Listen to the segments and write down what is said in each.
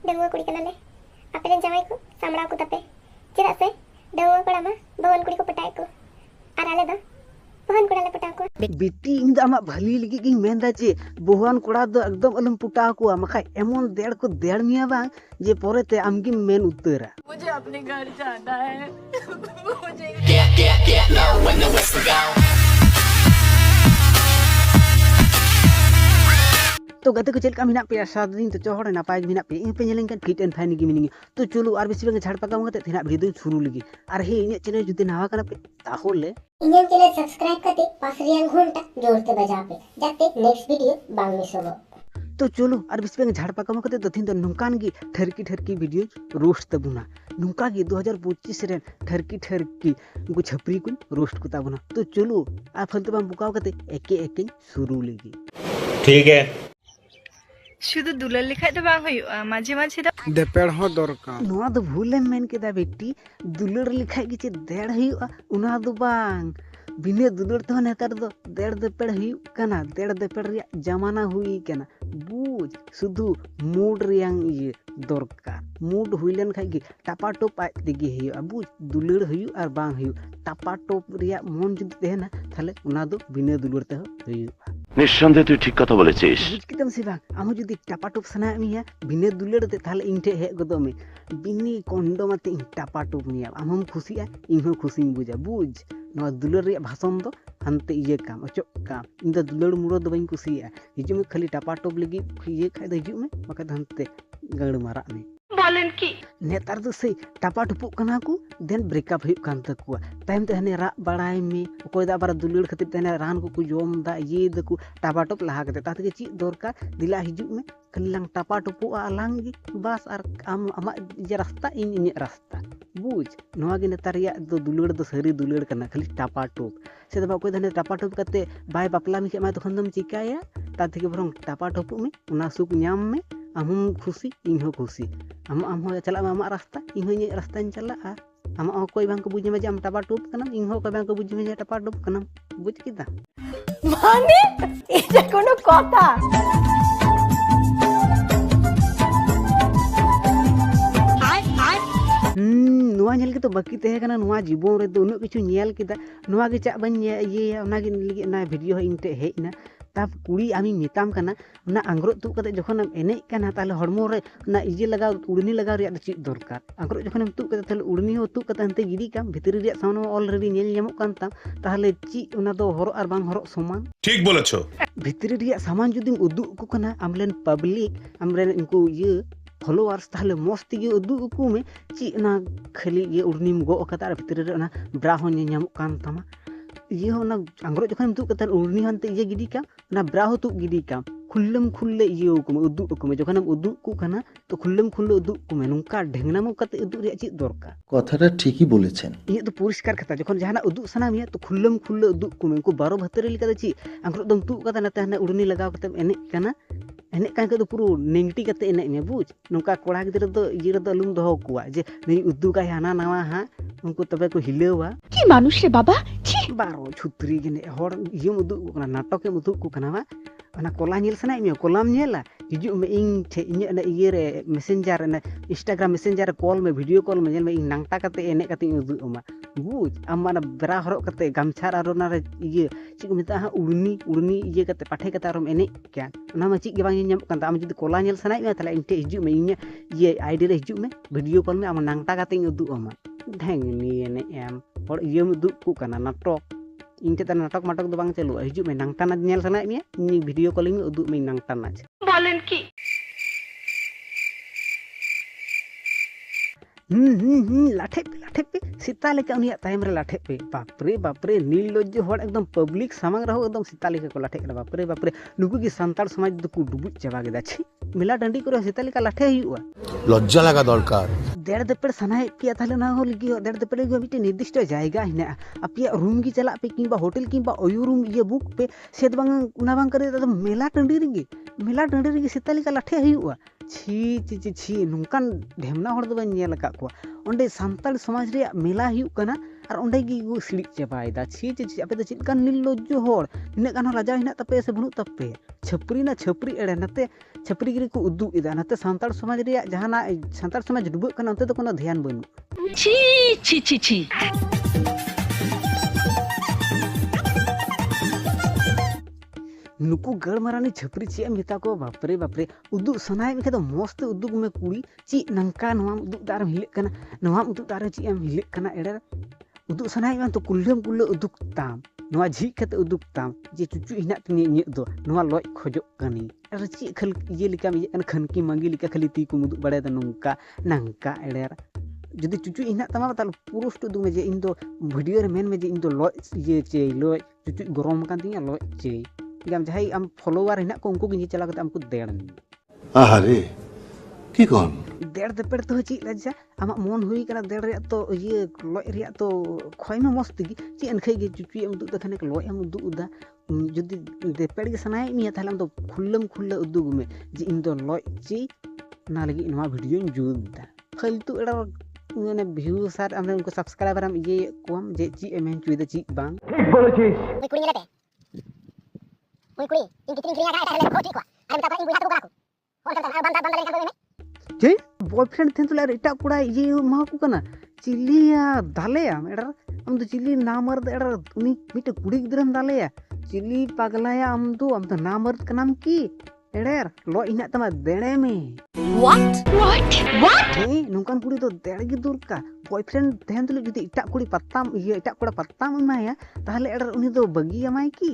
डंगुआ कुड़ी कनाले आपे रेन जावाई को सामड़ा को तपे चेदा से डंगुआ कोड़ा मा बहन कुड़ी को पटाए को आर आले दा बहन कोड़ा ले पटा को बेटी इन द आमा भली लगी गिन मेंदा जे बहन कोड़ा दो एकदम अलम पुटा को मखा एमन देड़ को देड़ मिया बांग जे पोरेते आमगी मेन उतरा मुझे अपने घर जाना है मुझे Get low when the whistle go. तो गते को चलका मिना पे सात दिन तो चोहड़ नापाय मिना पे इन पे नेलें kan fit and fine gi miningi तो चलो आर बेसी बेंगे झाड़ पका मते थिना भिडियो शुरू लगी आर हे इन चैनल जुदि नावा कना पे ताहोले इंजन चैनल सब्सक्राइब करते पास रियांग घंटा जोड़ते बजा पे जाते नेक्स्ट वीडियो बांग मिस हो तो चलो आर बेसी बेंगे झाड़ पका मते तो थिन तो नुकान गी ठरकी वीडियो रोस्ट तबुना नुका गी 2025 रे ठरकी उनको छपरी कुन रोस्ट को ताबुना तो चलो आ फलते बाम बुकाव कते एके शुरू लगी ठीक है शुद्ध दुलर लिखा तो बांग हुई माझे माझे दा देपेड़ हो दरकार नोआ दो भूलेम मेन केदा बेटी दुलर लिखाई गी चे देड़ हुआ उना दो बांग बिने दुलर तो नेतार दो देड़ देपेड़ हुई कना देड़ देपेड़ रिया जमाना हुई कना बुझ शुधु मूड रियांग ये दरकार मूड हुईलेन खाई गी टापा टोप आज तेगी हुई बुझ दुलर हुई और बांग हुई टापा टोप रिया मन जुदी तेहना थाले उना दो बिने दुलर ते हुई निस्संदेह तुई ठीक कथा बोलेছিস बुझ कितम से बांग आमो जुदी टापा टोप सना मिया बिने दुलर ते थाले इनटे हे गदो में बिनी कोंडो मते इन टापा टोप मिया आमम खुशिया इनहो खुशिं बुझा बुझ नवा दुलर रे भाषण दो हनते इये काम अचोक काम इन द दुलर मुरो दो बइन खुशिया हिजु में खाली टापा टोप लगी ये खाय द हिजु में मका हनते गड़ मारा में बोलन की नेतार दो से टापा टुपुक कना को देन ब्रेकअप हुई कान तकुआ टाइम ते हने रा बड़ाई में कोई दा बार दुलड़ खातिर ते रान को जोम दा ये दकु टापा टोप लहा कते ताते ची दरकार दिला हिजु में कल्लांग टापा टुपु आलांग गी बस आर आम अमा जे रास्ता इन इन रास्ता बुझ नवा गे नेतार या दो दुलड़ दो सरी दुलड़ कना खाली टापा टोप से दबा कोई दने टापा टोप कते बाय बापला में के मा तखन दम चिकाया ताते के बरंग टापा टोप में उना सुख न्याम में आम खुशी इन हो खुशी आम हो चला आम रास्ता इन हो रास्ता चला आम कोई बांग को बुझे में आम टापा टोप कना इन हो कोई बांग को बुझे में टापा टोप कना बुझ किदा माने এটা কোনো কথা नुआ नेल के तो बाकी तहे कना नुआ जीवन रे दो उन किछु नेल किदा नुआ गे चा बन ये ओना गे लगी ना वीडियो इनते हेना तब कुड़ी आमी मिताम कना ना आंग्रो तु कते जखन एने कना ताले हड़मो रे ना इजे लगा उड़नी लगा रिया ची दरकार आंग्रो जखन तु कते ताले उड़नी हो तु कते हनते गिरी काम भितरी रिया सामने ऑलरेडी नेल जामो कान ताम ताहले ची ओना दो हरो आर बांग हरो समान ठीक बोलेছো भितरी रिया सामान जुदिम उदुग को कना आमलेन पब्लिक आमरेन इनको ये फॉलोअर्स ताहले मस्त गे उदुग को में ची ना खाली ये उड़नीम गो कता भितरी रे ना ब्रा हो न्यामो कान तामा ये हो ना आंग्रो जखन तु कते उड़नी हनते ये गिडी काम ना ब्रा हो तु गिडी काम खुल्लम खुल्ले ये को उदुग को में जखन उदुग को कना तो खुल्लम खुल्ले उदुग को में नुका ढेंगनामो कते उदुग रे ची दरकार কথাটা ঠিকই বলেছেন ये तो परिष्कार कथा जखन जहाना उदुग सना मिया तो खुल्लम खुल्ले उदुग को में को बारो भतरे लिका ची आंग्रो दम तु कता ना तहना उड़नी लगाव कते एने कना एने कान के पुरो नेंगटी कते एने में बुझ नुका कोड़ा गिदर दो ये रे दो लुम दो कुआ जे नहीं उदुग हाना नवा हा उनको तबे को हिलेवा की मानुष रे बाबा बारो छुत्री जने हर ये उदुग को नाटक के उदुग को कना वा कोला नेल सना में कोलाम नेला हिजु में इन ठे इन ये रे मैसेंजर ने इंस्टाग्राम मैसेंजर कॉल में वीडियो कॉल में इन नांगटा कते एने कते उदुग अमा बुझ अमाना ब्रा हरो कते गामछार आरो ना रे ये ची को मिता हा उड़नी ये कते पाठे कते आरो एने क्या ना मा ची के बांग ñam kan am judi कोला नेल सना में तले इनटे हिजु में इन ये आईडी रे हिजु में वीडियो कॉल में am नांगटा कते उदुग अमा ढेंग नी एने एम और ये उदुग को कना नाटक इनके ता नाटक माटक दो बांग चलु हिजु में नांगटा ना नेल सना में नी वीडियो कॉलिंग में उदुग में नांगटा ना बोलन की लाठे पे सीता लेके उनिया टाइम रे लाठे पे बाप रे नीलज हर एकदम पब्लिक सामंग रहो एकदम सीता लेके को लाठे बाप रे नुकु की संताल समाज दो को डुबुच चाबा गेदा छी मेला डंडी करे सीता लेका लाठे हुआ লজ্জা লাগা দরকার देड़ देपेड़ सनाए पिया थाले ना हो लगी देड़ देपेड़ गो मिटे निर्दिष्ट जायगा हिना अपिया रूम की चला पे किंबा होटल किंबा ओयू रूम ये बुक पे सेद बांग उना बांग करे तो मेला डंडी रिगी सीता लेका लाठे हुआ छी नुकान ढेमना हर दो नेल का को ओंडे संताल समाज रे मेला हुई कना और ओंडे गी गु सिड़ी चाबायदा छी ची आपे तो चित कान निर्लज्जो हर इना गान लजाव हिना तपे से बनु तपे छपरी ना छपरी एड़े नते छपरी गिरी को उदु इदा नते सांतार समाज रिया जहाना सांतार समाज डुबुक कना ओंते तो कोनो ध्यान बनु छी छी छी छी नुकु गड़मरानी छपरी ची मेता को बापरे बापरे उदु सनाय में तो मस्त उदुग में कुड़ी ची नंका नोम उदु दार हिलेक कना नोम उदु दार ची एम हिलेक कना एड़े उदु सनाय में तो कुल्लम कुल्ल उदुक ताम नोआ झी कते उदुक ताम जे चुचु हिना तनी नी दो नोआ लoj खोजो कनी अरे ची खल ये लिका में कन खनकी मंगी लिका खाली ती को मुदु बड़े द नंका नंका एड़े जदि चुचु हिना तमा ताल पुरुष तो दुमे जे इन दो वीडियो रे मेन में जे इन दो लoj ये चे लoj चुचु गरम कान तिया लoj चे गम जहाई आम फॉलोवर हिना को उनको गिनी चला कते हमको देड़ আহারে কি কন देड़ दे पेड़ तो ची लज्जा आमा मन हुई कना देड़ रे तो ये लoj रे तो खोय में मस्त गी ची अनखै गे चुचु एम दु दखने के लoj एम दु उदा जदि दे पेड़ के सनाय निया थाला तो खुल्लम खुल्ला उदु गुमे जे इन दो लoj ची ना लगी नवा वीडियो जुदा फालतू एड़ा ने व्यू सार हमने उनको सब्सक्राइबर हम ये कोम जे ची एमएन चुई द ची बांग Uy, kuning lete. Uy, kuning. Yung kiting kriya ka, ito ko chikwa. Ay mata ko ingui hatu ko. Hon kan banda banda len ka me. जे बॉयफ्रेंड थे तो यार इटा कुड़ा ये मा को कना चिलिया दालेया एड़ा हम तो चिली ना मर्द एड़ा उनी मिटे कुड़ी गिदरम दालेया चिली पागलाया हम तो ना मर्द कनाम की एड़ेर लो इना तमा देणे में व्हाट ए नोंकान कुड़ी तो देड़ गी दूर का बॉयफ्रेंड तेहन तो जदी इटा कुड़ी पत्ताम ये इटा कुड़ा पत्ताम माया ताहले एड़र उनी तो बगी अमाय की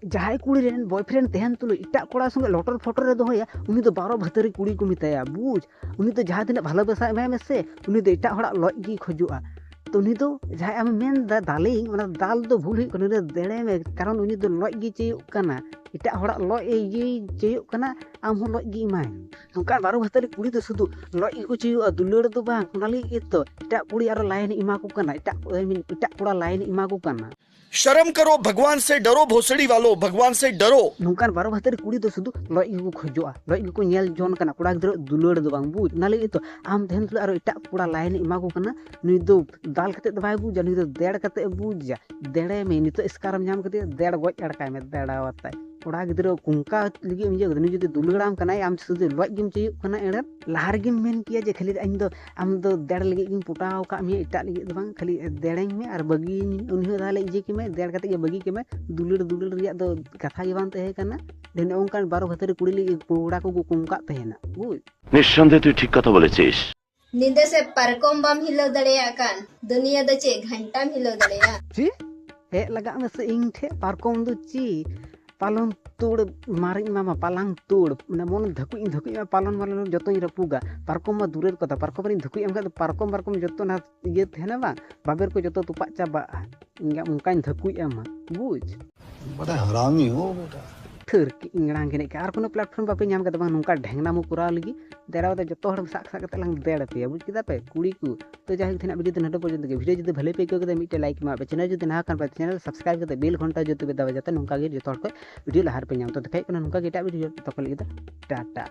जहाय कुड़ी रेन बॉयफ्रेंड तेहन तो इटा कुड़ा संगे लटर फोटो रे दोया उनी तो 12 भतरी कुड़ी को मिताया बुझ उनी तो जहां तिना भालो बसा एमाय मेसे उनी तो इटा हड़ा लoj गी खोजुआ तो उनी तो जहां आम मेन दाले ओना दाल तो भूल हुई कने देड़े में कारण उनी तो लoj गी चेयो कना इटा हड़ा लoj ये चेयो कना आम हो लoj गी माय नोका 12 भतरी कुड़ी तो सुदु लoj गी को चेयो दुलड़ तो बांग नाली तो इटा कुड़ी आरो लाइन इमा को कना इटा कुड़ा लाइन इमा को कना शर्म करो, भगवान से डरो, भोसड़ी वालों, भगवान से डरो। नोंकान 12 भतरी कुड़ी तो सुदु लoj गी को खोजोआ लoj गी को नेल जोन कना कुड़ा गिदरो दुलड़ दो बांग बुझ नाली तो आम तेहन तो आरो इटा कुड़ा लाइन इमा को कना नुई दो दाल कते दबाय बुझा नुई तो देड़ कते बुझा देड़े में नितो स्कारम नाम कते देड़ गoj अड़काय में देड़ा वताय कुड़ा गिदरो कुंका लगी मिजे गदनी जदी दुलगड़ाम कनाय आम सुदु लoj गिम चेयो कना एड़र लाहार गिम मेन किया जे खाली इन दो आम दो देड़ लगी गिम पुटाव का मी इटा लगी दो बांग खाली देड़ें में और बगी उन्हीं दाले जे कि में देड़ कते के बगी के में दुलड़ रिया दो कथा गे बांग तहे कना देने ओंकान 12 भतरी कुड़ी लगी पुड़ा को कुंका तहेना बुझ निस्संदेहे তুই ঠিক কথা বলেছিস निंदे से परकोम बम हिलो दड़ेया कान दुनिया द चे घंटा हिलो दड़ेया ची हे लगा में से इंग थे पारकोम दो ची पालन तोड़ मारी मामा पालांग तोड़ माने मन धकुई में पालन मालन जतो रपुगा पारकोम मा दूरेर कथा पारकोम री धकुई एम का पारकोम जतो ना ये थे ना बा बाबेर को जतो तुपा चाबा इंगा उनकान धकुई एम बुझ बड़ा हरामी हो बेटा थर की इंगड़ा के ने आर कोनो प्लेटफॉर्म बापे नाम का बा नुका ढेंगना मु पुरा लगी देरा द जतो हड़ साक साक तलांग देड़ पे बुझ किदा पे कुड़ी को तो जाहि थेना वीडियो तो नटो पर्यंत के वीडियो जदि भले पे को के मिटे लाइक मा चैनल जदि ना कान पे चैनल सब्सक्राइब करते बेल घंटा जतो पे दबा जाते नुका के जतो हड़ को वीडियो लहार पे नाम तो देखाई कना नुका के टा वीडियो तो को लगी टाटा